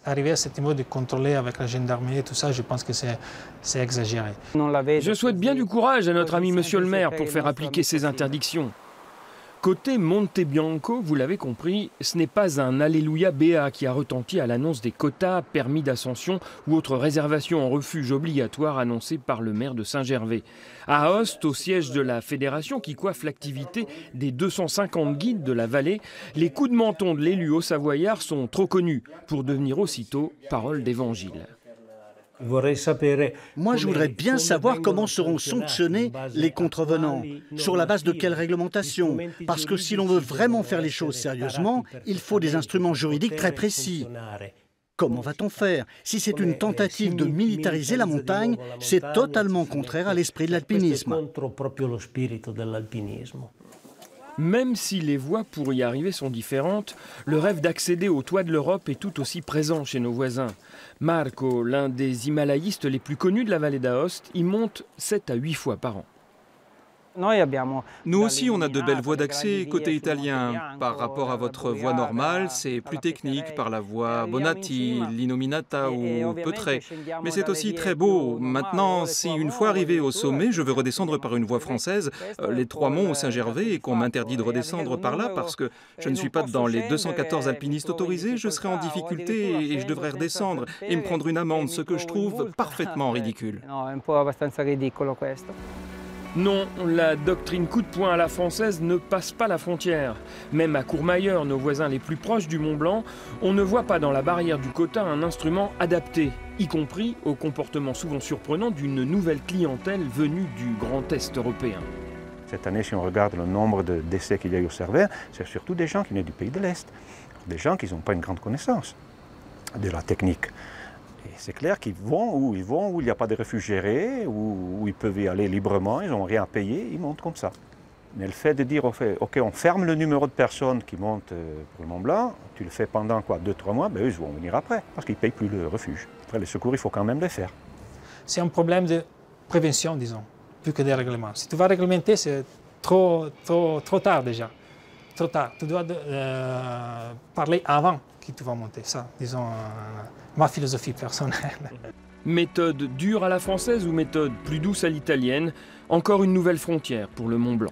Arriver à ce niveau de contrôler avec la gendarmerie et tout ça, je pense que c'est exagéré. Je souhaite bien du courage à notre ami Monsieur le maire pour faire appliquer ces interdictions. Côté Monte Bianco, vous l'avez compris, ce n'est pas un Alléluia béat qui a retenti à l'annonce des quotas, permis d'ascension ou autres réservations en refuge obligatoires annoncées par le maire de Saint-Gervais. À Aoste, au siège de la fédération qui coiffe l'activité des 250 guides de la vallée, les coups de menton de l'élu haut-savoyard sont trop connus pour devenir aussitôt parole d'évangile. Moi, je voudrais bien savoir comment seront sanctionnés les contrevenants, sur la base de quelle réglementation. Parce que si l'on veut vraiment faire les choses sérieusement, il faut des instruments juridiques très précis. Comment va-t-on faire? Si c'est une tentative de militariser la montagne, c'est totalement contraire à l'esprit de l'alpinisme. Même si les voies pour y arriver sont différentes, le rêve d'accéder au toit de l'Europe est tout aussi présent chez nos voisins. Marco, l'un des himalayistes les plus connus de la vallée d'Aoste, y monte 7 à 8 fois par an. Nous aussi, on a de belles voies d'accès côté italien. Par rapport à votre voie normale, c'est plus technique par la voie Bonatti, l'Inominata ou Petré. Mais c'est aussi très beau. Maintenant, si une fois arrivé au sommet, je veux redescendre par une voie française, les Trois Monts au Saint-Gervais, et qu'on m'interdit de redescendre par là parce que je ne suis pas dans les 214 alpinistes autorisés, je serai en difficulté et je devrais redescendre et me prendre une amende, ce que je trouve parfaitement ridicule. Non, la doctrine coup de poing à la française ne passe pas la frontière. Même à Courmayeur, nos voisins les plus proches du Mont Blanc, on ne voit pas dans la barrière du quota un instrument adapté, y compris au comportement souvent surprenant d'une nouvelle clientèle venue du Grand Est européen. Cette année, si on regarde le nombre de décès qu'il y a eu au Cervère, c'est surtout des gens qui viennent du pays de l'Est, des gens qui n'ont pas une grande connaissance de la technique. Et c'est clair qu'ils vont où il n'y a pas de refuge géré, où ils peuvent y aller librement, ils n'ont rien à payer, ils montent comme ça. Mais le fait de dire, ok, on ferme le numéro de personnes qui montent pour le Mont Blanc, tu le fais pendant quoi, 2-3 mois, ben eux, ils vont venir après, parce qu'ils ne payent plus le refuge. Après, les secours, il faut quand même les faire. C'est un problème de prévention, disons, plus que des règlements. Si tu vas réglementer, c'est trop tard déjà. Trop tard. Tu dois parler avant que tu vas monter. Ça, disons, ma philosophie personnelle. Méthode dure à la française ou méthode plus douce à l'italienne, encore une nouvelle frontière pour le Mont Blanc.